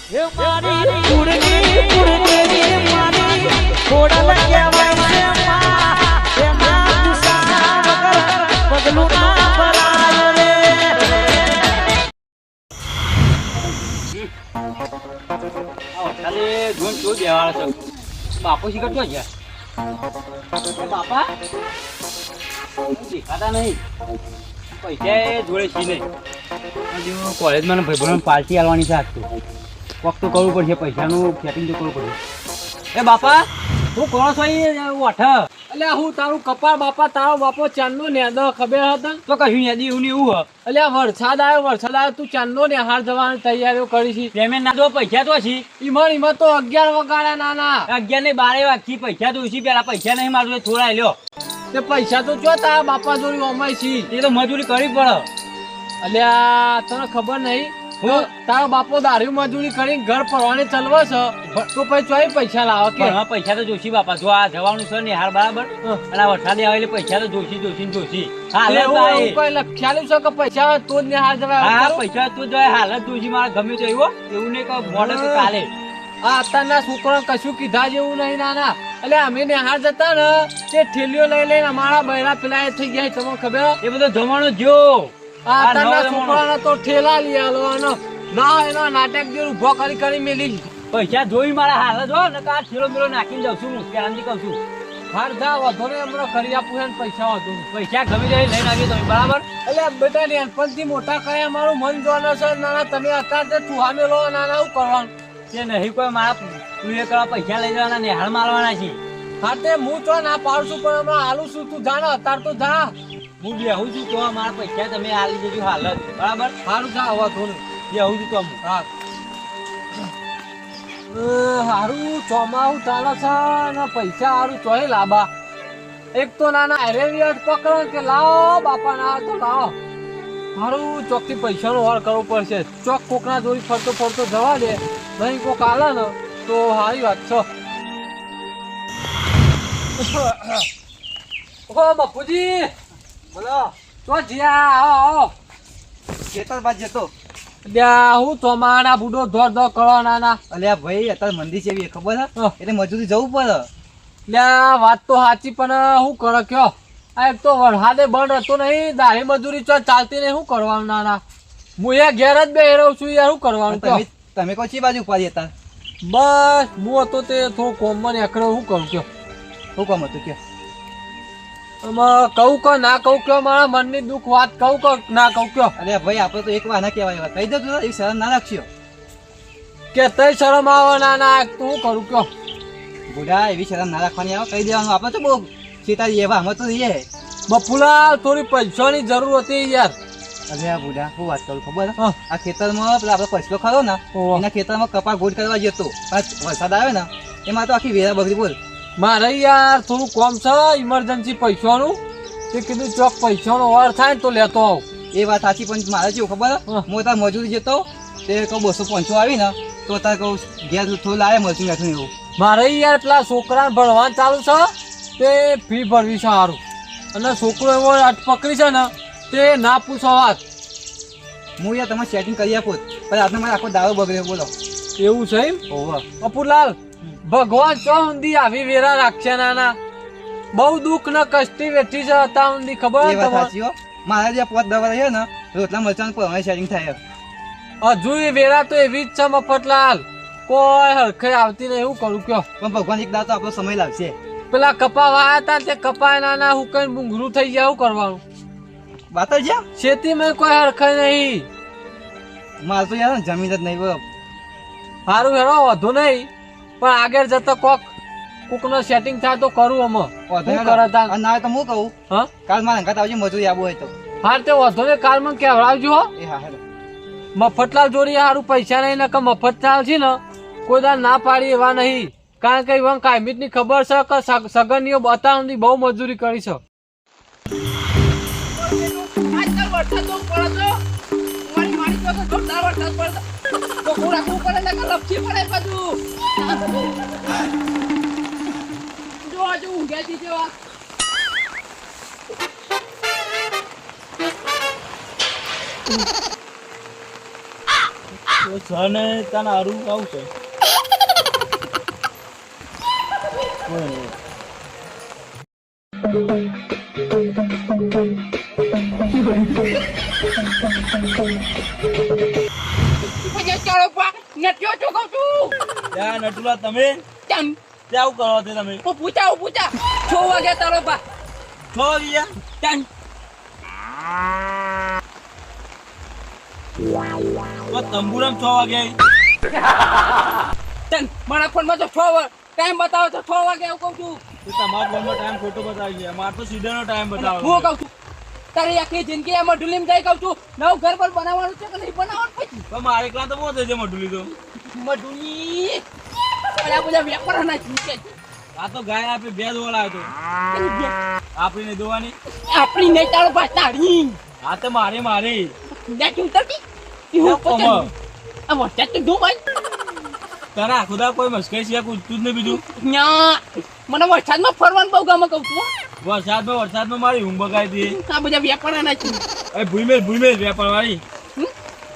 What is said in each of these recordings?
એ મારી કુળની મારી ખોડલ કહેવાય છે માં એના ગુસ્સા વગર પગલું ના ભરાય રે ખાલી જોન જો બેવાળો છે બાપો શીખર ક્યાં ગયા બાપા દેખાતા નહીં પૈસા જોડે છી નહીં કોલેજમાં ભાઈ પાર્ટી આવવાની છે આજ તો કોક તો કરવું પડશે પૈસાનું સેટિંગ તો કરવું પડશે એ બાપા હું કોણ છો ઓઠ અલ્યા હું તારું કપાળ બાપા તારો બાપો ચાંદનો નેદો ખબર હતા તો કશું યાદી એવું ને એવું અલ્યા વરસાદ આવ્યો તું ચાંદનો નેહાર જવાની તૈયારીઓ કરી છે પેમેન્ટ ના દો પૈસા તો છી ઈમાં તો 11 વગાડ્યા નાના 11 ને 12 વાગી પૈસા તો ઉછી પેલા પૈસા નહીં મારું થોડા લ્યો તે પૈસા તો જો તારા બાપા જોડી અમાય છે એ તો મજૂરી કરવી પડે અલ્યા તને ખબર નહીં તારો બાપો દારૂ મજૂરી કરીને ઘર પરવાને ચલવો છે તો પછી ચોઈ પૈસા લાવો કે પૈસા તો જોશી બાપા જો આ જવાનું છે ને હાર બરાબર અને આ વરસાદ આવે એટલે પૈસા તો જોશી કોઈ લખ્યાલું છે કે પૈસા તો જ ને હાર જવાય પૈસા તો જ હાલત જોશી મારે ગમે તો એવું નહીં કે મોડે તો કાલે આ અત્યારના છોકરા કશું કીધા જેવું નહીં નાના એટલે અમે નેહાર જતા ને તે ઠેલીઓ લઈ લઈને અમારા બૈરા પેલા થઈ ગયા તમને ખબર એ બધો જમાનો જો અત્યારના છોકરાને તો ઠેલા લઈ આલો ના એનો નાટક જેવું ઉભો કરી મેલી પૈસા જોઈ મારા હાલત જો ને કા ઠેલો મેલો નાખીને જાઉં છું મુશ્કેલ કહું છું હાર જા વધો ને હમણાં કરી આપું છે પૈસા વધુ પૈસા ગમે જાય લઈને આવીએ તમે બરાબર એટલે બેટા નાનપણથી મોટા કરે અમારું મન જોવાનો છે નાના તમે અત્યારે ઠુહા મેલો નાના શું કરવાનું તે નહીં કોઈ મારા પૂરે કરવા પૈસા લઈ જવાના નિહાળ મારવાના છે હા તે હું તો ના પાડું છું પણ હમણાં હાલું છું તું જાણે અત્યારે તો જા હું બેહું છું તો મારા પૈસા તમે આલી દેજો હાલત બરાબર સારું જા હવા થોડું બેહું છું તો હા હારું ચોમાવું ચાલે છે ને પૈસા હારું ચોય લાબા એક તો નાના એરેવિયટ પકડો કે લાવો બાપા ના તો લાવો હારું ચોકથી પૈસાનો વાર કરવો પડશે ચોક કોકના જોડી ફરતો જવા દે નહીં કોક આલે ને તો સારી વાત છે ઓ બાપુજી બોલો તો જ્યાં આવો ખેતર બાદ જતો હું ચોમાના બુડો ધોર કરો નાના અલ્યા ભાઈ અત્યારે મંદી છે એવી ખબર છે એટલે મજૂરી જવું પડે લ્યા વાત તો સાચી પણ હું કરો કયો આ એક તો વરસાદે બંધ હતો નહીં દાઢી મજૂરી ચાલતી નહીં શું કરવાનું નાના હું એ ઘેર જ બે રહું છું યાર શું કરવાનું તમે કોઈ ચી બાજુ ઉપાડી હતા બસ હું હતો તે થોડું કોમમાં એકડો શું કરું કયો શું કામ હતું કયો એમાં કહું કે ના કહું કયો મારા મનની દુઃખ વાત કહું કે ના કહું કયો અરે ભાઈ આપણે તો એક વાર ના કહેવાય કહી દો એ શરમ ના રાખશો કે તઈ શરમ આવે ના તું શું કરું કયો બુઢા એવી શરમ ના રાખવાની આવે કહી દેવાનું આપણે તો બહુ સીતાજી એવા અમે તો રહીએ બપુલા થોડી પૈસાની જરૂર હતી યાર અરે બુઢા શું વાત કરું ખબર આ ખેતરમાં પેલા આપણે પછલો ખરો ને એના ખેતરમાં કપા ગોળ કરવા જતો વરસાદ આવે ને એમાં તો આખી વેરા બગડી બોલ મારે યાર થોડું કોમ છે ઇમરજન્સી પૈસાનું તે કીધું ચોક પૈસાનો વાર થાય ને તો લેતો આવ એ વાત સાચી પણ મારે કેવું ખબર હું તાર મજૂરી જતો તે કહું 250 આવી ને તો તાર કહું ઘેર થોડું લાવે મજૂરી નાખું એવું મારે યાર પેલા છોકરાને ભણવાનું ચાલુ છે તે ફી ભરવી છે સારું અને છોકરો એવો પકડી છે ને તે ના પૂછો વાત હું યાર તમે સેટિંગ કરી આપો પણ આપણે મારે આખો દાવો બગડ્યો બોલો એવું છે એમ ઓહો અપુલાલ ભગવાન ચો ઊંધી આવી વેરા રાખશે નાના બહુ દુઃખ ને કષ્ટી વેઠી છે હતા ઊંધી ખબર મારા જે પોત દવા છે ને રોટલા મરચાં પર સેટિંગ થાય હજુ એ વેરા તો એવી જ છે મફતલાલ કોઈ હરખે આવતી નહીં એવું કરું કયો પણ ભગવાન એક દાડો આપણો સમય લાગશે પેલા કપા વાયા હતા તે કપા નાના હું કઈ બુંગરું થઈ જાય શું કરવાનું વાત જ ખેતીમાં કોઈ હરખે નહીં મારે તો યાર જમીન જ નહીં સારું હેરો વધુ નહીં પણ આગળ જતા કોકનો સેટિંગ થાય તો કરું અમે ના તો હું કહું હા કાલ મારા અંગાત આવજો મજૂરી આવું હોય તો હાર તે વધુ ને કાલ મને કહેવડાવજો હો એ હા હેલો મફતલાલ જોડી સારું પૈસા નહીં ને કે મફત ચાલ છે ને કોઈ દાર ના પાડી એવા નહીં કારણ કે એવા કાયમિત ની ખબર છે કે સગનીઓ બતાવવાની બહુ મજૂરી કરી છે સને તને હારું આવું છે ચાલો પા નટ્યો છો કહું છું ત્યાં નટુલા તમે ચાલ ત્યાં કરો તે તમે હું પૂછા 6 વાગ્યા ચાલો પા છો ગયા ચાલ તો તંબુરમ 6 વાગે ચાલ મારા ફોનમાં તો 6 ટાઈમ બતાવો તો 6 વાગે એવું કહું છું તો તમારા ફોનનો ટાઈમ ખોટો બતાવી ગયા મારે તો સીધાનો ટાઈમ હું બતાવો કહું છું તારી આખી જિંદગી એમાં ઢુલીમ જાય કહું છું નવું ઘર પર બનાવવાનું છે કે નહીં બનાવવાનું પછી તો મારે એકલા તો બહુ થઈ જાય મઢુલી તો મઢુલી બધા વેપાર ના છે આ તો ગાય આપે બે દોવા આવ્યો તો આપણી નહીં દોવાની આપણી નહીં ચાલો પા તારી આ તો મારે નથી ઉતરતી કેમ કોમો? આ વરસાદ તો જો ભાઈ તારા ખુદા કોઈ મસ્કાઈ છે પૂછતું જ નહીં બીજું ન્યા મને વરસાદમાં ફરવાનું બહુ ગમે કહું છું વરસાદમાં મારી ઊંઘ બગાડી હતી આ બધા વેપારના છે એ ભૂઈમેલ વેપાર વાળી હમ?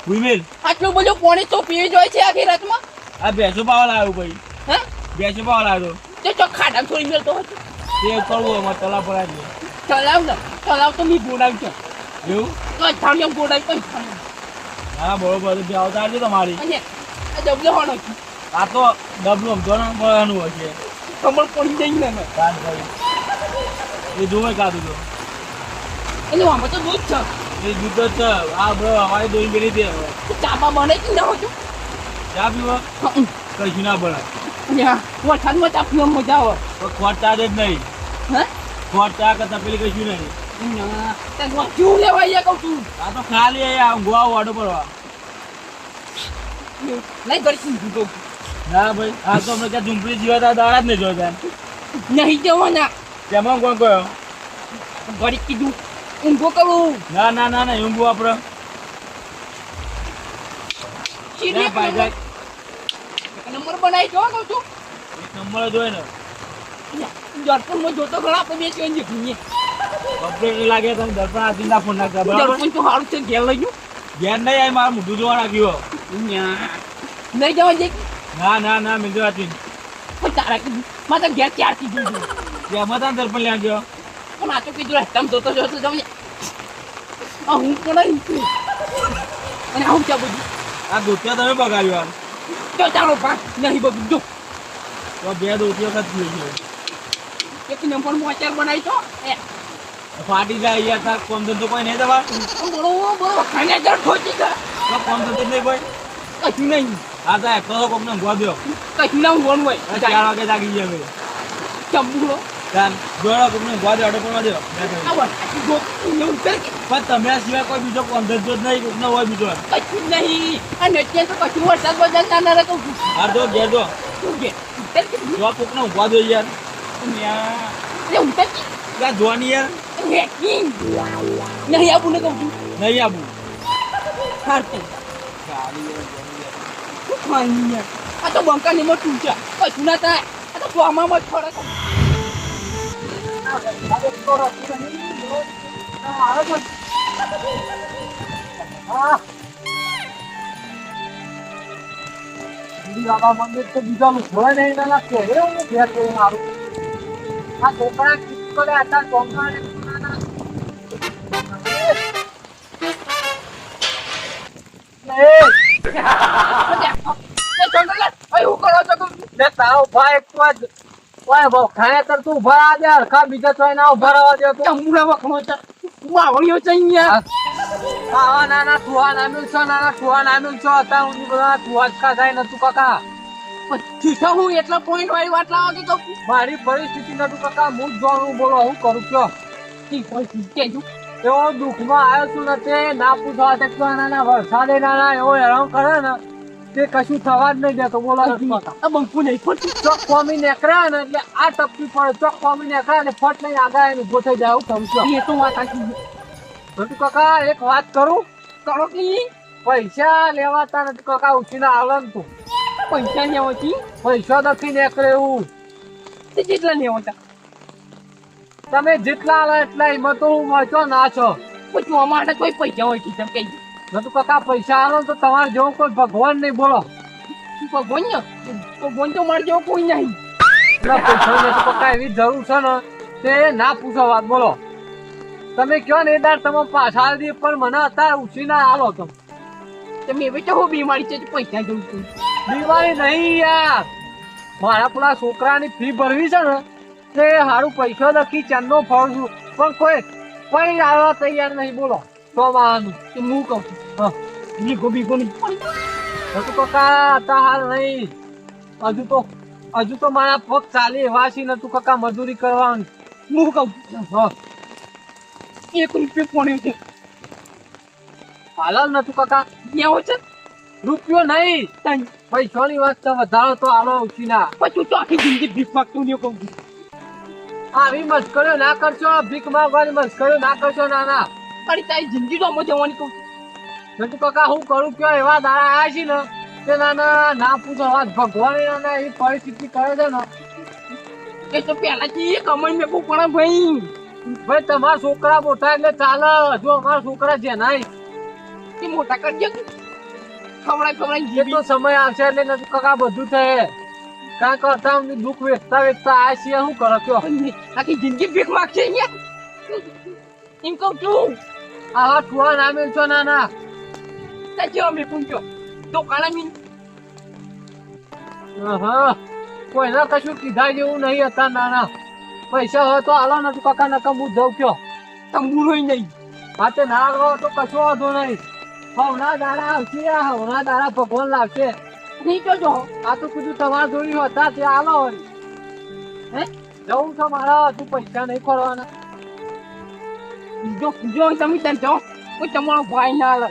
ભૂઈમેલ આટલું બધું પાણી તો પીવી જોઈએ છે આખી રાતમાં આ ભેંસો પાવા લાવ્યો ભાઈ હા ભેંસો પાવા લાવ્યો તે તો ખાડા થોડી મેળતો હતો તે કરવું અમારે તલા પડાવી ચલાવ તો મી ગોડાવી છે દે એવું તો થાળીઓ ગોડાવી કઈ હા બરોબર બે આવતા આવજો તમારી અને આ ડબલો હોનો છે આ તો ડબલું સમજો ને મળવાનું હોય છે કમળ પડી જાય ને કાન ભાઈ એ જોવે કાઢું તો એટલે આમાં તો દૂધ છે એ દૂધ જ છે આ બરો અમારી દોઈ બેરી દે ચામાં બને કે ના હોય ચા પીવા કશું ના બને વરસાદમાં ચા પીવા મજા આવે તો ખોટ ચા જ નહીં હા ખોટ ચા કરતા પેલી કશું નહીં કેવું લેવાય કહું છું આ તો ખાલી આ ગોવા વાડો પડવા નહીં કરી કહું ના ભાઈ આ તો અમને ત્યાં ઝૂંપડી જીવાતા દાડા જ નહીં જોતા નહીં જવાના તેમાં કોણ કયો ઘડી કીધું ઊંઘો કરું ના એવું બહુ આપણે સીધી ભાઈ જાય નંબર બનાવી જો કહું છું એક નંબર જ હોય ને દર્પણમાં જોતો ઘણા આપણે બે ચેન્જ કરીએ કમ્પ્લેટ લાગે તમે દર્પણ આ દિનના ફોન નાખતા બરાબર દર્પણ તો સારું છે ઘેર લઈ ગયું ઘેર નહીં આવી મારું મોઢું જોવા નાખ્યો નહીં જવા દે ના મિલજો આથી પણ તારા કીધું મારે તો ઘેર ત્યારથી જોયું એમાં તાર દર્પણ લેવા ગયો પણ આ તો કીધું રસ્તામાં જોતો જાવ આ હું પણ અને આવું છે બધું આ દોત્યા તમે બગાડ્યો હાલ તો ચાલો ભાગ નહીં બધું જો તો બે દોતી વખત થઈ ગયો એક નંબર મોચાર બનાવી તો ફાટી જાય યાર તાર કોમ ધંધો કોઈ નહીં દવા બરોબર ખાને જર ઠોચી ગયા તો કોમ ધંધો નહીં કોઈ કશું નહીં આ તો એક તો કોમ ને ગો દો કશું ના હોવાનું હોય 4 વાગે જાગી ગયા મેં ચંબુડો તાન જોડો કોમ ને ગો દો અડો પણ દો આ વાત જો ઉતર કે પણ તમે આ સિવાય કોઈ બીજો કોમ ધંધો જ નહીં કોક ન હોય બીજો કશું નહીં આ નેટિયન તો કશું વરસાદ બજાર ના રહે કહું છું આ તો ઘેર દો તું કે ઉતર કે જો કોક ને ગો દો યાર લે ઉતર કે યા જોવાની યાર હેકિંગ નહીં આવું ને કહું છું નહીં આબુ હારતે આ તો બંકાની મોટું છે કશું ના થાય આ તો ચોમામાં જ ફરક મંદિર તો બીજા હોય નહીં ના કે હું ઘેર જઈને આવું આ છોકરા કિસ્કોલે હતા છોકરા ને તારો ભાઈ ખાયા કર તું ઉભા દે હરખા બીજા ચોય ના ઉભા રહેવા દે તું ચંબુડા વખણો છે માવણીઓ છે અહીંયા આવા નાના ઠુવા નામ્યું છો નાના ઠુવા નામ્યું છો હતા હું બધા ઠુવા જ ખાય નતું કાકા ચીઠા હું એટલા પોઈન્ટ વાળી વાત લાવવા કે કહું મારી પરિસ્થિતિ નતું કાકા હું જ જાણું બોલો હું કરું કયો કેજો એવો દુઃખમાં આવ્યો છું ને તે ના પૂછવા શકતો નાના વરસાદે નાના એવો હેરાન કરે ને તે કશું થવા જ નહીં દેતો બોલો આ બંકુ નહીં પડતું ચોક કોમી નીકળ્યા ને એટલે આ ટપકી પડે ચોક કોમી નીકળ્યા ને ફટ નહીં આગળ ઉભો થઈ જાય હું કરું છું એ તો વાત સાચી નટુ કાકા એક વાત કરું કરો કે પૈસા લેવાતા નથી કાકા ઉઠીને આવે ને તું પૈસા લેવા છે પૈસા નથી નીકળે એવું તે કેટલા લેવા હતા તમે જેટલા આવે એટલા એમાં તો હું મળશો ના છો પછી અમારે કોઈ પૈસા હોય છે તમે કઈ નતું કાકા પૈસા આલો તો તમારે જેવો કોઈ ભગવાન નહીં બોલો. ભગવાન ને ભગવાન તો મારે જેવો કોઈ નહીં. એટલે પૈસા નતું કાકા એવી જરૂર છે ને તે ના પૂછો વાત બોલો. તમે કયો ને એ દાડ તમે પાછા આલી દઈએ પણ મને અત્યારે ઉછી ના આલો તો. તમે એવી તો હું બીમારી છે પૈસા જોઉં છું. બીમારી નહીં યાર, મારા પેલા છોકરાની ફી ભરવી છે ને તે સારું પૈસા લખી ચાંદનો ફળ છું પણ કોઈ આવવા તૈયાર નહીં બોલો. તો માનું કે હું કહું છું હા બીગો બીગો નહીં નતું કાકા હતા હાલ નહીં. હજુ તો મારા પગ ચાલી એવા છે નતું કાકા મજૂરી કરવાની. હું કહું હા 1 રૂપિયો પોણ્યો છે હાલ નતું કાકા લેવો છે રૂપિયો નહીં તને પૈસાની વાત તો વધારો તો આલો ઉછી ના. પછી તો આખી જિંદગી ભીખ માંગતું નહીં કહું છું. આવી મસ્કરીઓ ના કરશો, ભીખ માંગવાની મસ્કરીઓ ના કરશો. ના તારી તારી જિંદગી તો અમે જવાની કહું છું. નતું કાકા હું કરું કયો એવા દાડા આવ્યા છે ને તે ના પૂછો વાત. ભગવાન નાના એવી પરિસ્થિતિ કરે છે ને એ તો પહેલાથી કમાઈ મેં કહું પણ ભાઈ ભાઈ તમારા છોકરા મોટા એટલે ચાલે. જો અમારા છોકરા છે નહીં એ મોટા કરજે ખવડાય એ તો સમય આવશે એટલે નતું કાકા બધું થાય. કાં કરતા અમને દુઃખ વેચતા આવ્યા છીએ. શું કરો કયો આખી જિંદગી ભીખ માંગશે અહીંયા એમ કહું છું. આવા ઠુવા ના મેળશો નાના. સાચી અમે પૂછ્યો તો કાળા મીન હા કોઈને કશું કીધા જેવું નહીં હતા. નાના પૈસા હોય તો હાલો નતું કાકા નકમ હું જઉં કયો. તંબુ હોય નહીં હા તે ના રહો તો કશો વાંધો નહીં. હવના દાડા આવશે, હવના દાડા ભગવાન લાવશે. નહીં તો જો આ તો કીધું તમારા જોડી હતા તે હાલો વળી. હે જવું છે મારા હજુ પૈસા નહીં ખોરવાના. જો તમે ત્યાં જાઓ કોઈ તમારો ભાઈ ના આવે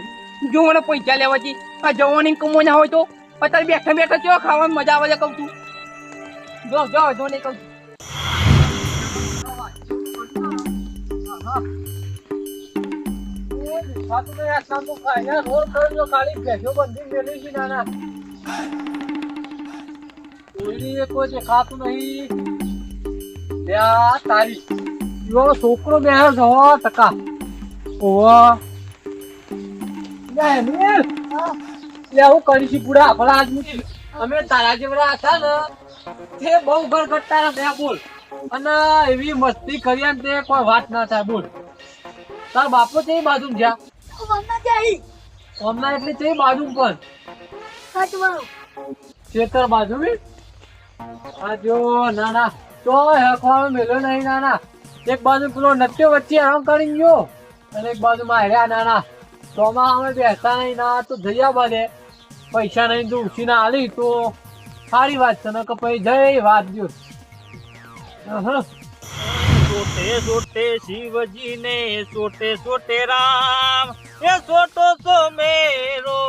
જો મને પૈસા લેવાથી આ જવાની કમો ના હોય તો અત્યારે બેઠા બેઠા ચો ખાવાની મજા આવે છે કહું છું. જો નહીં કહું છું. છોકરો બે 100% હું કરીશું પૂરા આપણા આદમી અમે તારા જેવડા હતા ને તે બહુ ઘર ઘટતા બે બોલ અને એવી મસ્તી કરી ને તે કોઈ વાત ના થાય બોલ. તાર બાપો તે બાજુ જ્યાં હમણાં એટલે તે બાજુ પર ખેતર બાજુ આ જો નાના તો હેખવાનો મેલો નહીં. નાના એક બાજુ પેલો નત્યો વચ્ચે આમ કરી ગયો અને એક બાજુ માં હેર્યા. નાના તોમાં અમે બેસતા નહીં. ના તો જયા બાદે પૈસા નહીં તો ઉછીને આલી તો સારી વાત છે ને કે પછી જય વાત દો. સોટે સોટે શિવજી ને સોટે સોટે રામ એ સોટો સો મેરો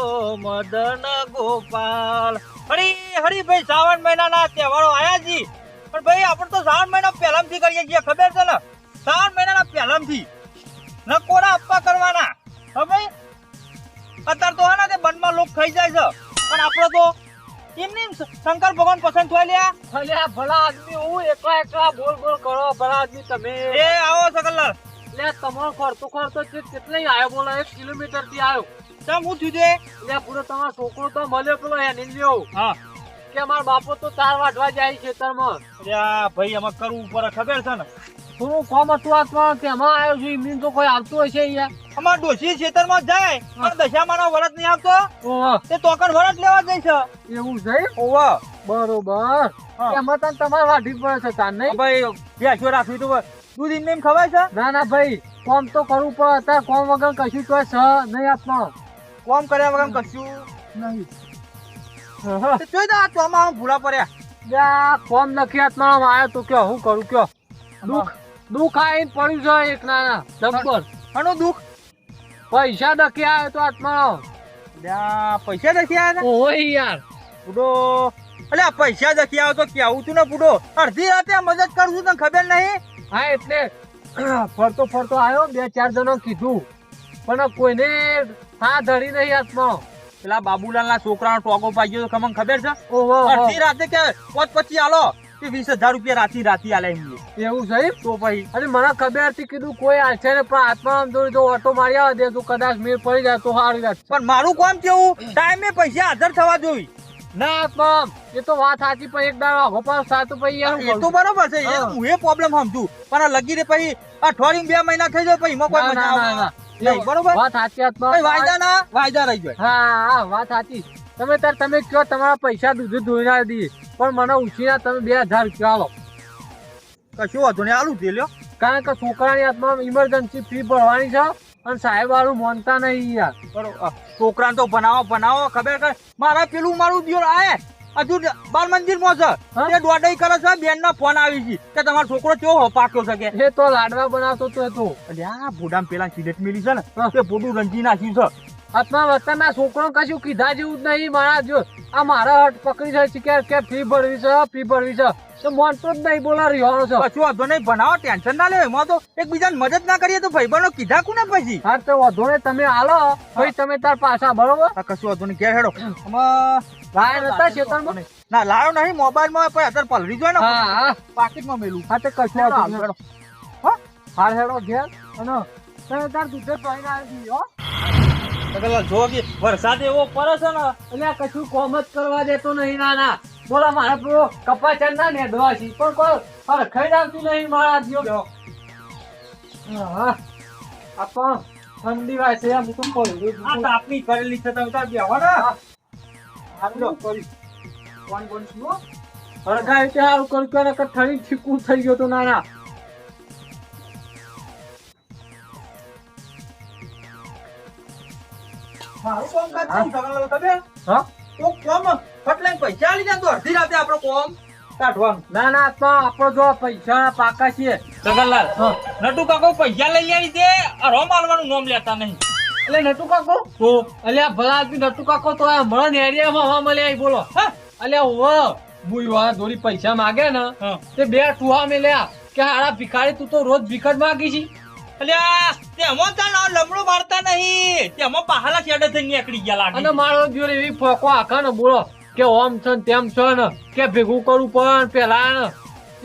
મદન ગોપાલ. હરી હરી ભાઈ શ્રાવણ મહિનાના તહેવારો આયા જી પણ ભાઈ આપણે તો શ્રાવણ મહિના પહેલામથી કરીએ છીએ ખબર છે ને. શ્રાવણ મહિનાના પહેલામથી નકોરા આપવા કરવાના. હા ભાઈ અત્યારે તો હા ને તે બનમાં લોક ખાઈ જાય છે પણ આપણે તો એમની શંકર ભગવાન પસંદ થઈ લ્યા. અલ્યા ભલા આદમી હું એકલા બોલ કરો. ભલા આદમી તમે એ આવો સકલર લે તમારો ખર્ચો કેટલી આવ્યો બોલો. 1 કિલોમીટર થી આવ્યો. ચમ હું થયું છે લે પૂરો તમારો છોકરો તો મળ્યો પેલો એની લ્યો હા કે મારા બાપો તો 4 વાટવા જાય ખેતરમાં. અરે ભાઈ આમાં કરવું પડે ખબર છે ને. થોડું કોમ હતું આત્મા તેમાં આવ્યો છું. એમની તો કોઈ આવતું હશે અહીંયા. અમાર ડોશી ખેતરમાં જાય પણ દશામાનો વરત નહીં આવતો ઓહો તે તોકન વરત લેવા જાય છે. એવું છે ઓવા બરોબર. હા. એમાં તને તમારે વાઢી પડે છે તાર નહીં. ભાઈ ભેંસો રાખવી તો દૂધ એમને એમ ખવાય છે. ના ભાઈ કોમ તો કરવું પડે. અત્યારે કોમ વગર કશું તો છે નહીં આત્મા. કોમ કર્યા વગર કશું નહીં તે જોઈ દો આ ચોમામાં ભૂલા પડ્યા. કોમ નથી આત્મા આવ્યો તો કયો હું કરું કયો. દુઃખ આવીને પડ્યું છે એક નાના ડમ્પર. આનું દુઃખ પૈસા દખી આવ્યો તો આત્મા. પૈસા દખી આવ્યા ને ઓય યાર બુડો. અલ્યા પૈસા દખી આવ્યો તો કેવું તું ને બુડો. અડધી રાતે મદદ કરું છું તને ખબર નહીં. હા એટલે ફરતો આવ્યો 2-4 જણો કીધું પણ કોઈને હા ધરી નહીં આત્મા. પેલા બાબુલાલ ના છોકરાનો ટોકો પાઈ ગયો તો તમને ખબર છે. ઓહો અડધી રાતે કે 5:25 આલો તે 20,000 રૂપિયા રાતી આલે એમ એવું સાહેબ તો પછી અરે મને ખબર હતી કીધું કોઈ આવશે ને પણ આત્મા જોડી તો ઓટો મારી આવે દે તું કદાચ મેળ પડી જાય તો સારી વાત છે. પણ મારું કામ કેવું ટાઈમે પૈસા હાજર થવા જોઈએ. ના આત્મા એ તો વાત સાચી પણ એક દાડો ગોપાલ સાતું પછી યાર એ તો બરોબર છે હું એ પ્રોબ્લેમ સમજુ પણ આ લગી રે પછી અઠવાડિયું 2 મહિના થઈ જાય પછી એમાં કોઈ મજા આવે નહીં. બરોબર વાત સાચી આત્મા ભાઈ વાયદા રહી જાય. હા વાત સાચી તમે કયો તમારા પૈસા દૂધ ધોઈ ના દઈએ પણ મને ઉછીના તમે 2,000 રૂપિયા આલો કશું વાંધો નહીં આલું દે લ્યો. કારણ કે છોકરાની હાથમાં ઇમરજન્સી ફી ભરવાની છે અને સાહેબ વાળું માનતા નહીં યાર. બરોબર છોકરાને તો બનાવો ખબર કે મારા પેલું મારું દિયોર આયે હજુ બાર મંદિરમાં છે તે દોડાઈ કરે છે બેન ના ફોન આવી છે કે તમારો છોકરો કેવો પાક્યો છે કે એ તો લાડવા બનાવતો તો એ તો આ ભૂડામ પેલા સિગરેટ મેલી છે ને તે ભૂડું રંજી નાખ્યું છે. આત્મા વતનના છોકરો કશું કીધા જેવું જ નહીં મારા જો આ મારા હટ પકડી છે કે ફી ભરવી છે તો માનતો જ નહીં બોલા રહ્યો છે. કશું વાંધો નહીં બનાવો ટેન્શન ના લે એમાં તો એકબીજાને મદદ ના કરીએ તો ભાઈબંધો કીધા કોને પછી હા તો વાંધો નહીં તમે આલો ભાઈ તમે તાર પાછા બરોબર કશું વાંધો નહીં ઘેર હેડો આમાં લાયા નતા ખેતરમાં ના લાયો નહીં મોબાઈલમાં પછી અત્યારે પલરી જોય ને હા પાકીટમાં મેલું હા તો કશું વાંધો નહીં. હેડો. હો હાર હેડો ઘેર અને તમે તાર દૂધે પાઈને આવી ગયો જો કે વરસાદ એવો પડે છે ને એટલે આ કશું કોમ જ કરવા દેતો નહીં ના બોલા મારા પેલો કપાચા ના નેદવા છે પણ કોઈ હરખાઈ આવતી નહીં મારા જીઓ હા આ પણ ઠંડી વાય છે હું તો પડ્યું આ તાપની કરેલી છે તમે તાર બેહો ને હાલો કરી કોણ છું હરખાઈ તે હારું કર્યું કે નકર ઠંડી ઠીકું થઈ ગયો તો નાના મારું કામ કાજ નહીં ખબર હા તો કોમ ફટલાઈને પૈસા આલી જાય તો અડધી રાતે આપણો કોમ કાઢવાનું. ના તો આપણો જો પૈસા પાકા છીએ જગનલાલ નટુ કાકો પૈસા લઈ આવી દે રોમ આલવાનું નામ લેતા નહીં. એટલે નટુ કાકો તો અલ્યા ભલા આદમી નટુ કાકો તો આ મળે ને એરિયામાં હવા મળે આઈ બોલો અલ્યા ઓ બુઈવા દોરી પૈસા માગે ને તે 2 ટુહા મેલ્યા કે હારા ભિખારી તું તો રોજ ભિખર માગી છી અલ્યા તેમાં તાર લમડો મારતા નહીં તેમાં પહાલા છેડે થઈ નીકળી ગયા લાગે. અને મારો જોડે એવી ફોકો આખા ને બોલો કે ઓમ છે ને તેમ છે ને કે ભેગું કરવું પણ પેલા ને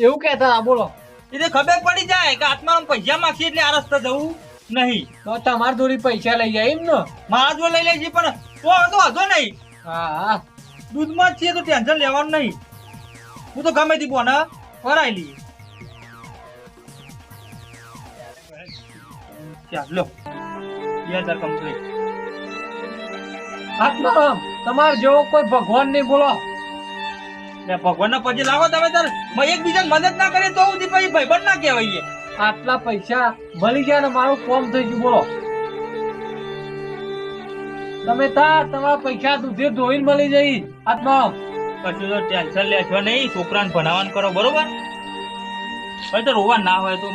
એવું કેતા હતા બોલો એટલે ખબર પડી જાય કે આત્મામાં પૈસા માંગશે એટલે આ રસ્તે જવું નહીં. તો તમારી દોરી પૈસા લઈ જાય એમ ને મારા જો લઈ લે છે પણ તો વાંધો નહીં હા દૂધમાં જ છીએ તો ટેન્શન લેવાનું નહીં. હું તો ગમે તે બોને કરાવી લઈએ. ચાલ લો 2,000 કમ્પ્લીટ. આત્મા તમારે જેવો કોઈ ભગવાન નહીં બોલો ભગવાનના પછી લાવો તમે તાર એકબીજાને મદદ ના કરીએ તો સુધી પછી ભાઈબંધ ના કહેવાય. આટલા પૈસા મળી ગયા ને મારું કોમ થઈ ગયું બોલો તમે તમારા પૈસા દૂધે ધોઈને મળી જઈ આત્મા કશું તો ટેન્શન લેશો નહીં. છોકરાને ભણાવવાનું કરો બરોબર. હવે તો રોવા ના હોય તો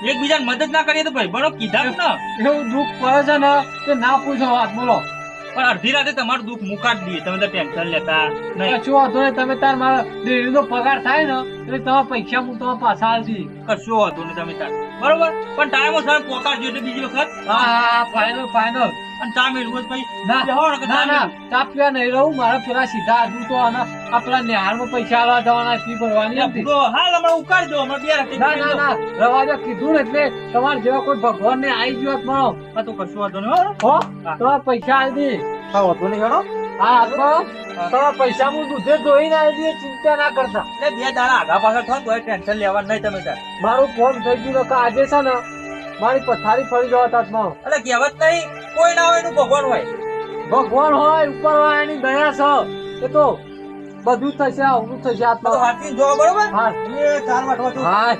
એકબીજાને મદદ ના કરીએ તો ભાઈબંધો કીધા ને એવું દુઃખ પડે છે ને તે ના પૂછો વાત બોલો પણ અડધી રાતે તમારું દુઃખ મુકાડ દઈએ તમે તો ટેન્શન લેતા નહીં. કશું વાંધો નહીં તમે તાર મારા ડેરીનો પગાર થાય ને એટલે તમારા પૈસા હું તમારા પાછા આલતી કશું વાંધો નહીં તમે તાર બરોબર. પણ ટાઈમો સાહેબ પોકાડજો એટલે બીજી વખત હા ફાઈનલ અને ચા મેળવું જ પછી ના બેહો ને કે ચા ના મેળવું. ચા પીવા નહીં રહું મારા પેલા સીધા આજુ તો આ પેલા નિહાળમાં પૈસા આલવા જવાના ફી ભરવાની હતી તો હાલ હમણાં ઉકાળજો હમણાં 2 રાતે ના રવાજો કીધું ને એટલે તમારે જેવા કોઈ ભગવાન ને આવી ગયો મળો હા તો કશું વાંધો નહીં હો. હો તમારા પૈસા આવી દી હા વાંધો નહીં હેડો. હા તમારા પૈસા હું દૂધે ધોઈને આવી દઈએ ચિંતા ના કરતા એટલે 2 દાડા આગા પાછળ થાય તો ટેન્શન લેવાનું નહીં તમે તાર. મારું ફોન થઈ ગયું કે આજે છે ને મારી પથારી ફરી જવા તાતમાં એટલે કહેવત નહીં કોઈ ના હોય એનું ભગવાન હોય. ભગવાન હોય ઉપર હોય એની દયા છે એ તો બધું થશે આવડું થશે તો આત્મા હાથથી જોવો બરોબર. હા એ 4 વાટવા તો હા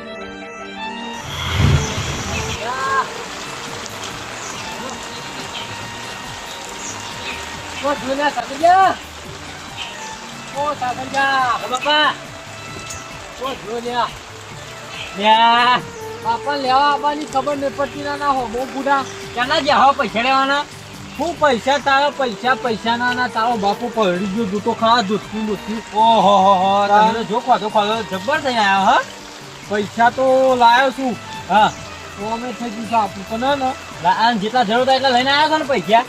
બાપા લેવા આવવાની ખબર નહીં પડતી ના હો બહુ બુઢા ક્યાંના જ્યાં પૈસા લેવાના હું પૈસા તારા પૈસા ના તારો બાપુ પડી ગયો દૂધો ખરા દૂધથી ઓહો હો તમે જો ખાધો જબ્બર થઈ આવ્યા હા. પૈસા તો લાયો છું હા તો અમે થઈ ગયું છે આપણું તો ના જેટલા જરૂર હતા એટલા લઈને આવ્યા છો ને પૈસા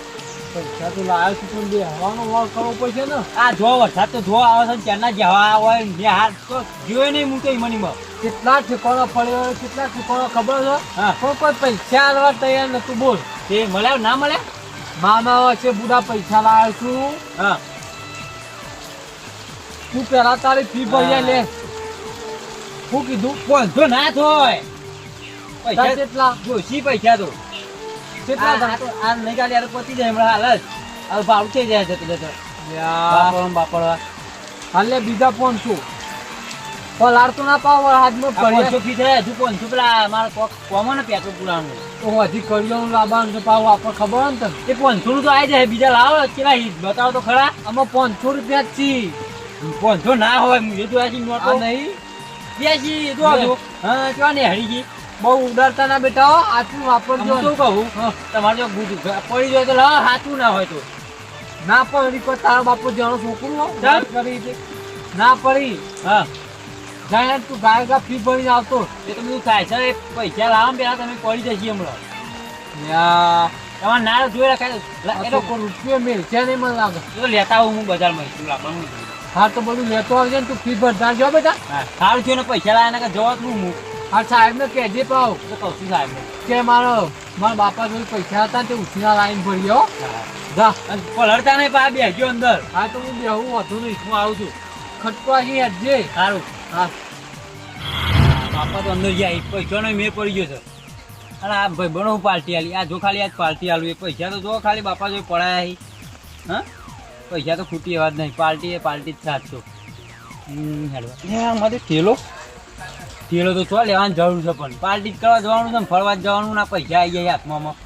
પૈસા તો લાવ્યો છું પણ બે હવાનો વાળ કરવો પડશે ને. આ જો વરસાદ તો જો આવે છે ને ત્યાંના જેવા હોય ને બે હાથ તો જોયો નહીં હું તો ઈમનીમાં. કેટલા ઠેકાણા પડ્યો કેટલા ઠેકાણા ખબર છે હા. પણ કોઈ પૈસા આલવા તૈયાર નતું. બોલ તે મળ્યા ના મળે. મામા વચ્ચે બુડા પૈસા લાવ્યો છું. હા તું પેલા તારી ફી ભરી લે. શું કીધું? 500 ના થોય તાર પૈસા કેટલા જોશી પૈસા તો કેટલા આ તો આ નહીં કાલે યાર પતી જાય હમણાં હાલ જ હવે ભાવ થઈ જાય છે એટલે તો બાપડવા હાલે બીજા 500 પલાળતો ના પાવ હાથમાં પડે 500 ફી થાય હજુ 500 પેલા મારા કોમન પેટ્રોલ પુરાવાનું તો હજી કરિયાનું લાવવાનું છે પાવ આપણે ખબર હોય ને તને. એ 500 નું તો આવી જાય બીજા લાવો કેટલા બતાવો તો ખરા. આમાં 500 રૂપિયા જ છી. 500 ના હોય મુજે તો આજી આ નોટો નહીં બેસી તો આવજો. હા કેવા ને હરી ગઈ. બહુ ઉડાડતા ના બેટા હો. આટલું વાપરજો. હું શું કહું તમારે જો ગુડ પડી જાય તો લાવો હાથું ના હોય તો ના પડી કોઈ તારા બાપુ જાણો છોકરું હો. ચાલ. વાત કરી છે. ના પડી હા જાય તું ગાય ગા ફી ભરીને આવતો. એ તો બધું થાય છે. એ પૈસા લાવો ને પેલા તમે પડી જશી હમણાં યા તમારે ના જોઈ રખાય આ તો કોઈ રૂપિયો મેલ છે નહીં મને લાગે. એ તો લેતા આવું હું બજારમાં શું લાવવાનું. હા તો બધું લેતો આવજે ને તું ફી ભરતા જો બેટા. હા સારું થયું ને પૈસા લાવ્યા ને જવા તું હું હા સાહેબ ને કહેજે પાવ તો કહું છું સાહેબ કે મારા બાપા જોડે પૈસા હતા ને તે ઉછીના લાઈન ભર્યો. જા પલળતા નહીં પા બેસજો અંદર. હા તો હું બેહું હતું નહીં. હું આવું છું ખટકો અહીં હેડજે. સારું. હા બાપા તો અંદર જાય પૈસાનો મેં પડી ગયો છે. અને આ ભાઈ બનો હું પાર્ટી આલી આ જો ખાલી આજ પાર્ટી આલું એ પૈસા તો જો ખાલી બાપા જો પડાયા હી. હા પૈસા તો ખૂટી એવા જ નહીં. પાર્ટી એ પાર્ટી જ 700. હેડવા મારે થેલો તો ચો લેવાની જરૂર છે પણ પાર્ટી જ કરવા જવાનું છે ને ફરવા જ જવાનું ના પૈસા આવી જાય હાથમાં.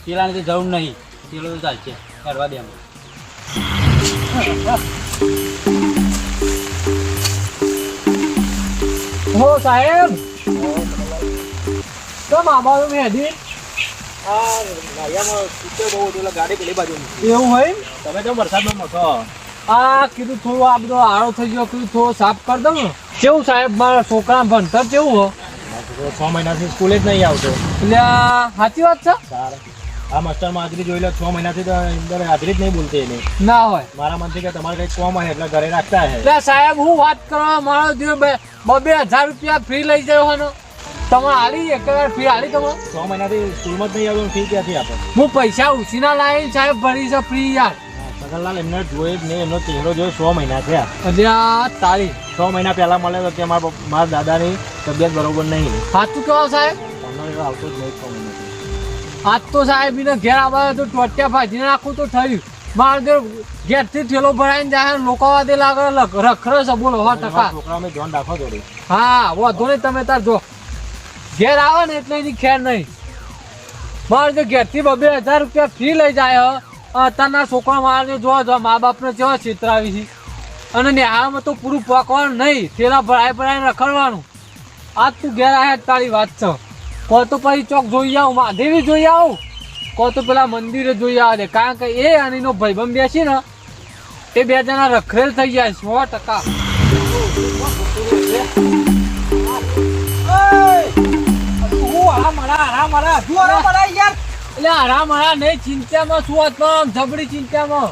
પેલાની તો જરૂર નહીં. થેલો તો ચાલશે કરવા દે એમ. હો સાહેબ તો મામા મેદી એવું હોય તમે તો વરસાદમાં છો. આ કીધું થોડું આ બધો આળો થઈ ગયો કીધું થોડો સાફ કરી દઉં ને. કેવું સાહેબ મારા છોકરા ભણતર કેવું હો? 6 મહિનાથી સ્કૂલે જ નહીં આવતો. એટલે આ સાચી વાત છે. આ માસ્ટરમાં હાજરી જોઈ લો 6 મહિનાથી તો અંદર હાજરી જ નહીં બોલતી એને. ના હોય મારા મનથી કે તમારે કઈ કોમ હોય એટલે ઘરે રાખતા હે. એટલે સાહેબ હું વાત કરવા મારો દિવસ 2,000 રૂપિયા ફ્રી લઈ ગયો ને તમે હાલી એક ફી હાલી તમે 6 મહિનાથી સ્કૂલમાં જ નહીં આવતો ફી ક્યાંથી આપે? હું પૈસા ઉછીના લાવીને સાહેબ ભરી છે ફ્રી યાર. સગનલાલ એમને જોઈ જ નહીં. એમનો ચહેરો જોયો 6 મહિના થયા. એટલે આ તારી 6 મહિના પહેલા મળે તો ત્યાં મારા દાદાની તબિયત બરોબર નહીં. સાચું કહો સાહેબ. તમને આવતો જ નહીં 6 મહિનાથી. આજ તો સાહેબ એને ઘેર આવવા તો ટોટિયા ભાજી નાખું તો થયું. મારે જો ઘેરથી થેલો ભરાઈને જાય લોકો વાદે લાગે રખડે છે બોલો 100%. છોકરાઓને ધ્યાન રાખો થોડી. હા વાંધો નહીં તમે તાર જો ઘેર આવે ને એટલે એની ખેર નહીં. મારે જો ઘેરથી 2,000 રૂપિયા ફી લઈ જાય અત્યારના છોકરા મારે જો મા બાપને કેવા છેતરાવી છે. અને નેહામાં તો પૂરું પકવાનું નહીં. થેલા ભરાઈને રખડવાનું. આજ તું ઘેર આવ્યા તારી વાત છે. કો તો પછી ચોક જોઈ આવું મહાદેવી જોઈ આવું કો તો પેલા મંદિરે જોઈ આવે. કારણ કે એ અને એનો ભાઈબંધ બેસી ને એ 2 જણા રખડેલ થઈ જાય 100%. એટલે આરામ નહીં ચિંતામાં શું હતું જબરી ચિંતામાં.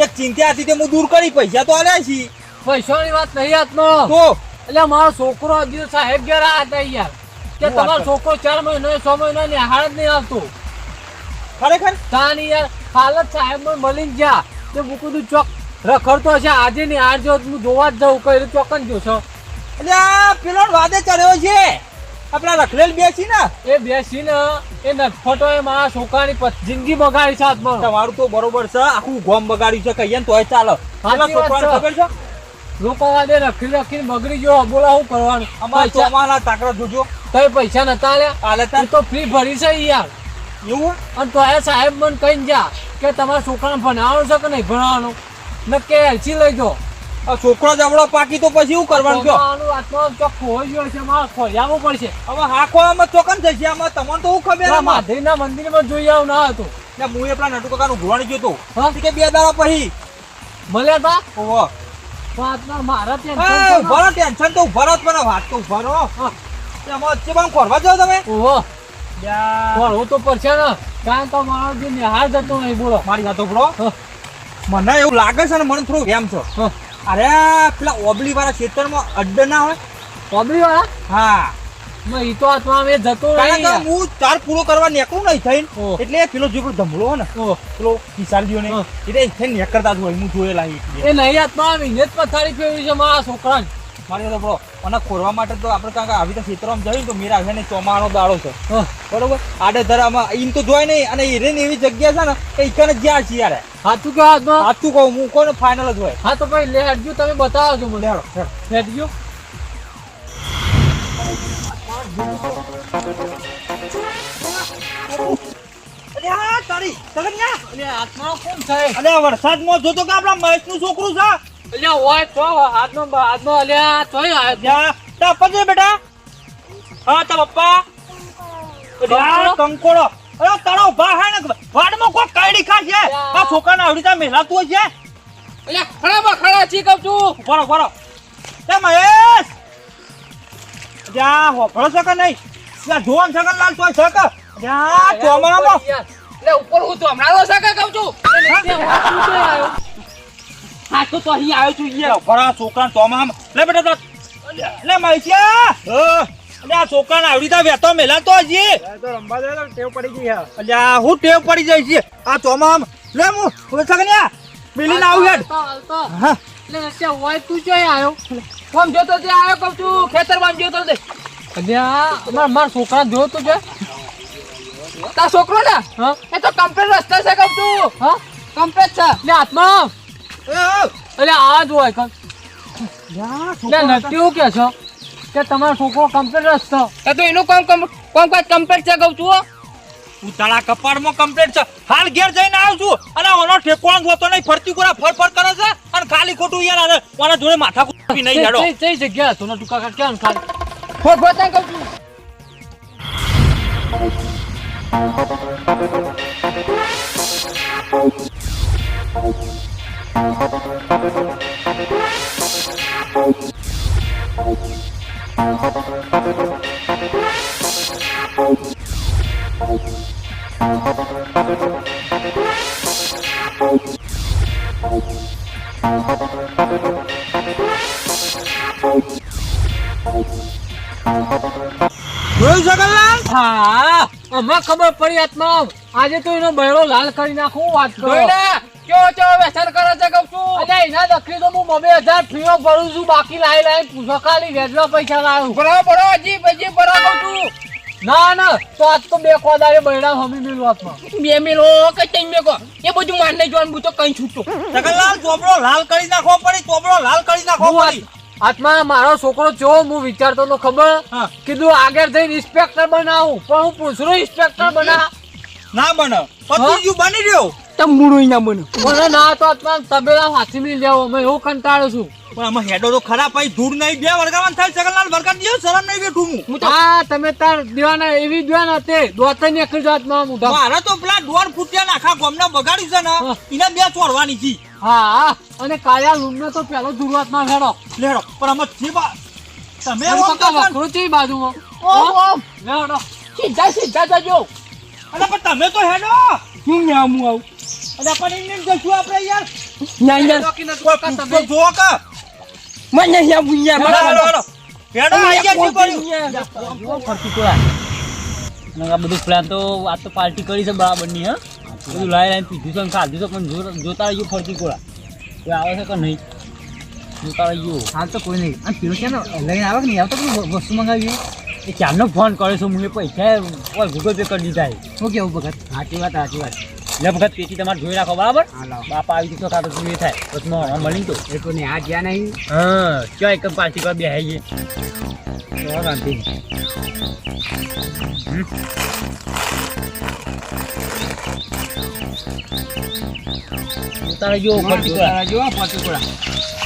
એક ચિંતા હતી તે હું દૂર કરી. પૈસા તો આલ્યા છે. પૈસાની વાત નહીં હાથમાં. તો એટલે મારો છોકરો હજી સાહેબ ઘેર આવ્યા હતા યાર કે તમારો છોકરો 4 મહિના 6 મહિના ની હાલ જ નહીં આવતો. ખરેખર તાની યાર હાલત સાહેબ માં મળીને જ્યાં તે હું કીધું ચોક રખડતો હશે આજે ની હાર જો હું જોવા જ જાઉં કઈ ચોકન જોશો. એટલે પેલો વાદે ચડ્યો છે આપણા રખલેલ બેસી ને એ બેસીને એ નટફટો એ મારા છોકરાની જિંદગી બગાડી છે હાથમાં. તમારું તો બરોબર છે. આખું ગોમ બગાડ્યું છે કહીએ ને તોય ચાલો. સાચી વાત છે. ખબર છે લોકો વાદે રખીને બગડી ગયો. બોલા શું કરવાનું? અમારા ચોમાના તાકડા જોજો. કઈ પૈસા નતા લે આલે તો ફ્રી ભરી છે યાર. એવું અને તો એ સાહેબ મને કહીને જા કે તમારા છોકરાને ભણાવવાનું છે કે નહીં ભણાવવાનું ને કે એલસી લઈ જો. આ છોકરો જવડો પાકી તો પછી શું કરવાનું કયો? આત્મા ચોક ખોઈ ગયો છે મારે ખોજાવવું પડશે. હવે હાખો આમાં ચોકન થશે. આમાં તમને તો શું ખબર આમાં? માધેરીના મંદિરમાં જોઈ આવું ના હતું. ને હું એ પેલા નટુ કાકાનું ઘોડાણી ગયો તો હા? કે 2 દાડા પછી મળ્યા તા ઓહો મારા ઉભા ટેન્શન તો ઉભા રહો. પણ વાત તો ઉભા રહો. એમાં વચ્ચે પણ ખોરવા જાવ તમે. ઓહો પણ હું તો પડશે ને કારણ કે મારો જે નિહાળ જતો નહીં બોલો મારી વાતો બ્રો મને એવું લાગે છે ને મને થોડું એમ છે હા. અરે પેલા ઓબલી વાળા ખેતરમાં અડ્ડા ના હોય કોબરી વાળા હા ઈ તો આત્મા મેં જતો કારણ નહીં કે હું ચાર પૂરો કરવા નીકળું નહીં થઈને ઓહ. એટલે પેલો જે પેલો ધમડો હોય ને ઓહ. પેલો કિસાનજીઓ ને હા. એટલે થઈને નીકળતા જ હોય હું જોયેલા એટલે એ નહીં આત્મા એને જ પથારી ફેરવી છે મારા છોકરાને મારી તો બ્રો અને ખોરવા માટે તો આપણે કારણ કે આવી રીતે ખેતરમાં જઈએ તો મેરા છે ને ચોમાનો દાડો છે હા. બરોબર આડે ધરામાં ઈન તો જોય નહીં અને હીરેન એવી જગ્યા છે ને એ ઈકન જ જ્યાં છીએ યાર સાચું કહો આત્મા સાચું કહું હું કોને ફાઇનલ જ હોય હા તો ભાઈ લે હટજો તમે બતાવો છો મને લેડો, લેડો. હટજો અરે આ તારી સગન્યા અલે આત્મા કોણ છે અરે વરસાદમાં જોતો કે આપણા મહેશનું છોકરું છે અલ્યા ઓય તો હાથમાં અલ્યા તોય આયો ત્યાં તા પજે બેટા હા તા પપ્પા અરે કંકોડો અરે તારો ભા હે ને વાડમાં કોઈ કાયડી ખા છે આ છોકરાને આવડી તા મેલાતું હોય છે અલ્યા ખરાબા ખરા છી કહું છું ઉભરો ઉભરો તે મહેશ ત્યાં હોફળો છે કે નહીં ત્યાં જોવાન સગનલાલ તોય છે કે ત્યાં ચોમામાં એટલે ઉપર હું તો હમણાં તો સાકા કહું છું હા તો અહીં આવ્યો છું યાર ઉભરા છોકરાને ચોમામાં લે બેટા તો લે મહેશિયા અલે આ છોકરાને આવડી તા વેતો મેલાતો હજી તો રંબા દે તો ટેવ પડી ગઈ હા અલ્યા હું ટેવ પડી જાય છે આ ચોમામાં લે હું સગન્યા મિલીને આવું હેડ હા એટલે રસ્યા ઓય તું જોઈ આવ્યો કોમ જોતો તે આવ્યો કહું છું ખેતરમાં જોતો તે અલ્યા મારા છોકરા જોયો તું છે તાર છોકરો ને હા એ તો કમ્પ્લીટ રસ્તા છે કહું છું હા કમ્પ્લીટ છે એટલે આત્મા એટલે આ જ હોય કર એટલે નક્કી એવું કે છો કે તમારો છોકરો કમ્પ્લીટ રસ્તો એ તો એનું કામ કાજ કમ્પ્લીટ છે કહું છું ઉતાળા કપાળમાં કમ્પ્લીટ છે હાલ ઘેર જઈને આવું છું અને ઓનો ઠેકવાનો હોતો નહીં ફરતી કોરા ફર કરે છે અને ખાલી ખોટું યાર અરે ઓના જોડે માથા કુપી નહીં હેડો કઈ જગ્યા હતો ને ટૂંકા કાઢ ક્યાં ખાલી ફોટા કહું છું જોયું સગનલાલ હા હમણાં ખબર પડી આત્મા આજે તો એનો બૈરો લાલ કરી નાખું વાત કરો જોઈને કેવો વ્યસન કરે છે કહું છું અરે એના દખલી તો હું 2000 ફીઓ ભરું છું બાકી લાઈ પૂછો ખાલી વેચવા પૈસા લાવ્યો બરો હજી બરો કહું છું ના તો આજ તો બે કોદારે બૈરા હમી મેલું હાથમાં બે મિલ હો કે ત્રણ મેં કહો એ બધું માર નહીં જોવાનું હું તો કઈ છૂટતો સગનલાલ ચોપડો લાલ કરી નાખવો પડી ચોપડો લાલ કરી નાખવો પડી આત્મા મારો છોકરો જો હું વિચારતો તો ખબર હા. કીધું આગળ જઈને ઇન્સ્પેક્ટર બનાવું પણ હું પૂછરો ઇન્સ્પેક્ટર બના ના બને પતિજુ બની રહ્યો તંબુડું ના બને મને ના તો આત્મા તબેલા હાથી મિલ જાવ મેં એવું કંટાળું છું પણ આમાં હેડો તો ખરા પાઈ ધૂળ નહીં બે વળગાવાન થાય સગનલાલ વળગા દીયો શરમ નહીં બેઠું હું હા તમે તાર દીવાના એવી દીવાના તે દોતા ની એકલી જાતમાં મુઢા મારા તો પેલા દોર ફૂટ્યા ને આખા ગામના બગાડ્યું છે ને હા. એને બે ચોરવાની છે હા અને કાળિયા લૂમને તો પેલો શરૂઆતમાં ફેરો લેડો પણ આમાં જે તમે એમ એવો તો કરતા ને. વકરો છે ઈ બાજુમાં ઓમ લેવડો સીધા જજો અરે પણ તમે તો હેડો હું આવું અરે પણ એમને જશું આપણે યાર ના કોઈ પૂછતો જો કે મને આવું હેડો હેડો આઈ ગયા શું કર્યું આ બધું પ્લાન તો આ તો પાર્ટી કરી છે બરાબરની હા બધું લાઈ પીધું છે ને ખાધું છે પણ જોતા રહીયું ફરતી કોળા કોઈ આવે છે કે નહીં જોતા રહીયું હાલ તો કોઈ નહીં અને પેલો ક્યાં લઈને આવે કે નહીં આવતો કોઈ વસ્તુ મંગાવી એ ક્યારનો ફોન કર્યો છે મને પૈસા ગૂગલ પે કરી દીધા શું કેવું ભગત સાચી વાત એટલે વખત પેટી તમારે જોઈ રાખો બરાબર હા લાવ બાપા આવી તો ખાતો શું એ થાય પછી મળી તો એ કોઈને આ જ્યાં નહીં હા ક્યાં એક પાર્ટી પર બેહાઈએ તારે જો ફરતી કોળા જો ફરતીકોળા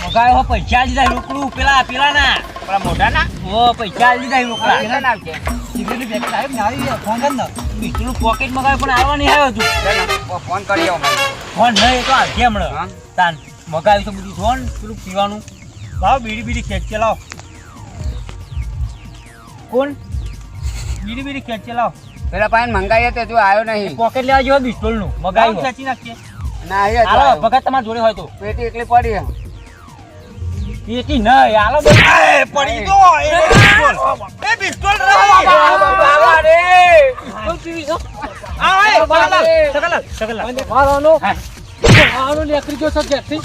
મગાય હો પૈસા લીધા રોકડું પેલા ના પેલા મોઢા ના હો પૈસા લીધા રોકડા કેટલા ના આવશે સિગરેટની પેકેટ આવ્યું ને આવી ફોન કર ને બીજું પોકેટ મગાવ્યું પણ આવવા નહીં આવ્યો તું ફોન કરી આવો ફોન નહીં તો આજે હા. હમણાં તાન મગાવ્યું તો બધું ફોન પેલું પીવાનું લાવ બીડી ખેંચી લાવ કોણ બીડી ખેંચી લાવ પેલા પાન મંગાઈએ તે જો આવ્યો નહીં. પોકેટ લેવા જેવો પિસ્તોલ નું મગાવ્યું ખેંચી નાખીએ. ના એ હાલો ભગત તમારા જોડે હોય તો પેટી એકલી પડી. પેટી નહીં હાલો પડી તો એ પિસ્તોલ મારવાનો આનો નીકળી ગયો છે ઘેરથી.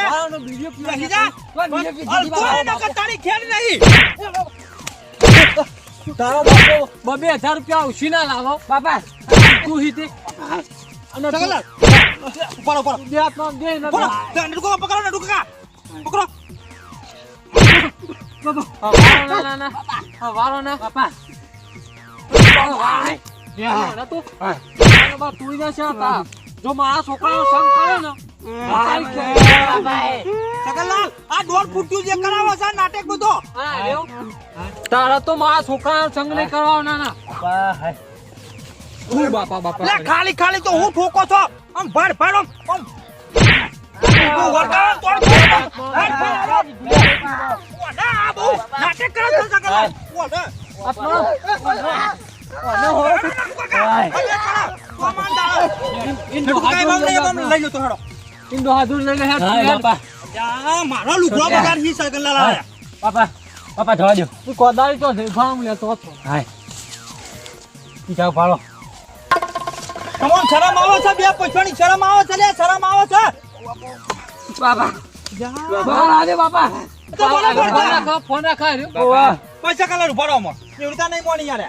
મારવાનો બીજો તારો બાપો 2000 રૂપિયા ઉછી ના લાવો બાપા તું હીતે અને દે હાથમાં દે ને ના ના વારો ના બાપા તું જશે હતા જો મારા છોકરાનો સંગ કરે ને તારા તો મારા છોકરાનો સંગ નહીં કરવાનો ના બાપા બાપા ખાલી તો હું ઠોકો છો આમ ભડ ભડ આમ નાટક કરો છો સકલ મારો લુગડો બગાડ હી સકલ લાયા પાપા જવા દો. તું કોદાળી તો ભાવ લેતો હતો હાય જાવ ભાળો. તમોન શરમ આવે છે બે પૈસાની શરમ આવે છે લે શરમ આવે છે બાપા દે બાપા ફોન રાખા પૈસા કલર ઉભારો માં એવડતા નહીં મોની યાર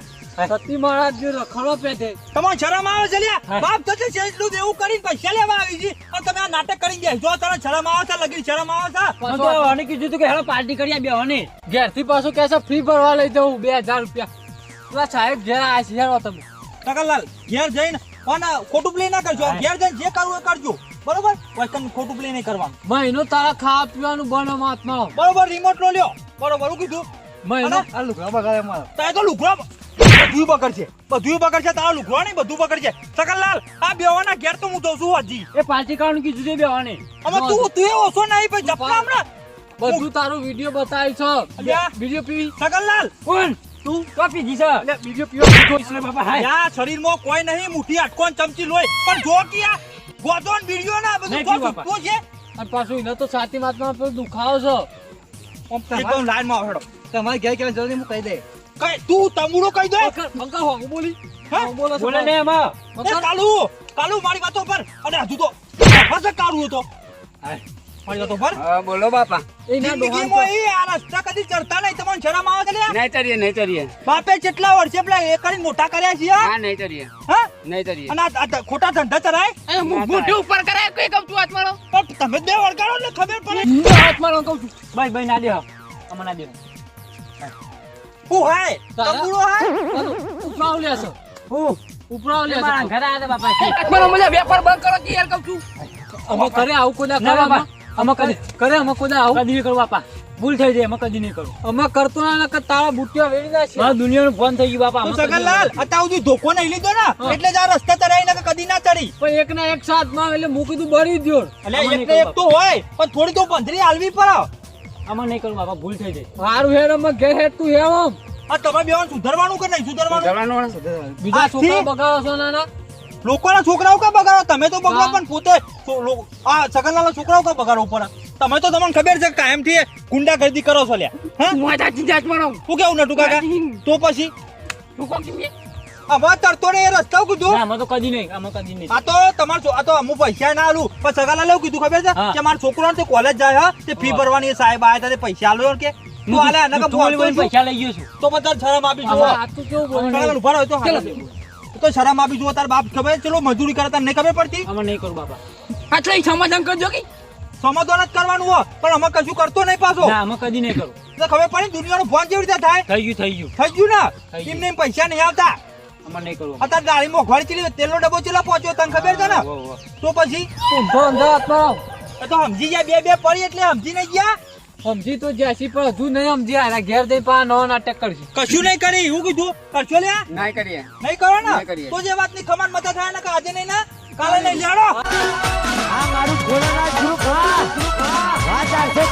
સતી મહારાજ જે રખડો પેટે તમોન શરમ આવે છે લે બાપ તો છે એટલું દેવું કરીને પૈસા લેવા આવી છે અને તમે આ નાટક કરી ગયા જો તને શરમ આવે છે લગી શરમ આવે છે તો આને કીધું તું કે હેલો પાર્ટી કરી બે હોને. ઘેરથી પાછું કે છે ફ્રી ભરવા લઈ જવું 2000 રૂપિયા પેલા સાહેબ ઘેર આયા છે હેરો તમે ટકરલાલ ઘેર જઈને અને ખોટું પ્લે ના કરજો ઘેર જઈને જે કરવું એ કરજો બરોબર કોઈ કન ખોટું પ્લે નહીં કરવાનું મહિનો તારા ખાવા પીવાનું બનો મહાત્મા બરોબર રિમોટ લો લ્યો બરોબર હું કીધું મહિનો આ લુગડા બગાડે મારો તારે તો લુગડા બધું બગડશે તારો લુગડો નહીં બધું બગડશે સકલલાલ આ બેવાના ઘેર તો હું જોઉં છું હજી એ પાર્ટી કરવાનું કીધું છે બે હોને. અમે તું એ ઓછો નહીં ભાઈ જપલા હમણાં બધું તારું વિડિયો બતાવી છે અલ્યા. વિડિયો પીવી સકલલાલ કોણ તું તો પીધી છે. એટલે વિડિયો પીવા એટલે બાપા હાય આ શરીરમાં કોઈ નહીં મુઠ્ઠી આટકોન ચમચી લોય પણ જો કે આ ગોદોન વિડિયો ના બધું નહીં તો પીવું બાપા. છૂટતું છે અને પાછું એને તો છાતી માથમાં પેલું દુખાવો છે એકદમ લાઈન માં આવડો તમારે ઘેર કેવા જલ્દી હું કહી દે. કઈ તું તમુડો કહી દે અંકા હું બોલી હા? બોલે બોલે ને એમાં એ કાલુ મારી વાતો પર અને હજુ તો ફસે કાઢું હતો મારી વાતો પર બોલો બાપા. એના જિંદગીમાં ઈ આ રસ્તા કદી ચડતા નહીં તમને શરમ આવે છે લ્યા? નહીં તરીએ બાપે કેટલા વર્ષે પેલા એ કરીને મોટા કર્યા છે હા? હા નહીં તરીએ અને આ ખોટા ધંધા ચરાય મોઢે ઉપર કરાય કઈ કહું છું હાથમાં પણ તમે બે વળગાડો એટલે ખબર પડે હાથમાં કહું છું ભાઈ ના દે અમને ના દે. હું હાય તારા? તંબુડો હાય ઉપરાવ લેશો ઉપરાવ મારા લેશો ઘરે આવ્યા બાપા. હાથમાં મજા વેપાર બંધ કરો કે યાર કહું છું અમે કરે આવું કોઈ ના કરે બાપા. અમે કરે અમે કોઈ આવું કદી નહીં કરું બાપા. ભૂલ થઈ જાય એમાં કદી નહીં કરું. અમે કરતો ના કે તારા બુટિયા વેરી જાય છે મારા દુનિયાનું ફોન થઈ ગયું બાપા. તું આમાં કદી સગનલાલ નહીં અત્યાર સુધી ધોકો નહીં લીધો ને હા. એટલે જ આ રસ્તા ચડાઈ ને કદી ના ચડી પણ એક ના એક સાથમાં એટલે હું કીધું બળી દ્યો એટલે આમાં એક ને નહીં એક તો હોય પણ થોડી તો બંધરી હાલવી પડે કરું. આમાં નહીં કરું બાપા. ભૂલ થઈ જાય. હારું હેર અમે ઘેર હેડ તું હેવ આમ આ તમે બેવાનું સુધારવાનું કે નહીં સુધારવાનું બીજા છોકરા આજથી? બગાડો છો નાના લોકોના છોકરાઓ કા બગાડો તમે તો બગાડો હા. પણ પોતે આ સગનલાલ છોકરાઓ કા બગાડો પડે તમે તો તમને ખબર છે કાયમ થી ગુંડાગર્દી કરો છો લ્યા હા મોઢા ચીજા હાથમાં રહું શું કેવું નટુ કાકા તો પછી તું કોણ કે આમાં તરતો ને એ રસ્તા કીધું ના, આમાં તો કદી નહીં. આમાં કદી નહીં. આ તો તમારો આ તો અમુક પૈસા ના આલું પણ સગાલાલ એવું કીધું ખબર છે હા. કે મારા છોકરો તે કોલેજ જાય હા તે ફી ભરવાની એ સાહેબ આયા તા તે પૈસા આલો કે તું આલે આને કે તું બોલી બોલીને પૈસા લઈ ગયો છું. તો બધા શરમ આપી હવે જુઓ આ તો કેવું બોલે સગાલાલ ઉભા રહો તો હાલ. તો શરમ આપી જુઓ તાર બાપ ખબર છે? ચલો મજૂરી કરે તમને નહીં ખબર પડતી આમાં નહીં કરું બાપા. હાથ લઈ સમાધાન કરજો કે સમાધાન જ કરવાનું હોય પણ અમે કશું કરતો નહીં પાછો ના આમાં કદી નહીં કરું. તો ખબર પડી દુનિયાનું ફોન કેવી રીતે થાય થઈ ગયું થઈ ગયું ને થઈ ગયું. એમને એમ પૈસા નહીં આવતા આમાં નહીં કરું. અત્યારે ગાડી મોંઘવારી ચલી તેલનો ડબ્બો ચેલા પહોંચ્યો તને ખબર છે ને વાહ, વાહ. તો પછી ઊંધો અંધો હાથમાં એ તો સમજી ગયા બે પડી એટલે સમજી નહીં ગયા સમજી તો જ્યાંથી પણ હજુ નહીં સમજી આયા ઘેર જઈ પા નવો નાટક કરશે કશું નહીં કરી એવું કીધું કરશો લ્યા નહીં કરીએ. નહીં કરો ને નહીં કરીએ. તો જે વાતની ખમાન મતા થાય ને કે આજે નહીં ને કાલે નહીં લેડો આ મારું ખોલના ગ્રુપ હા ચાલશે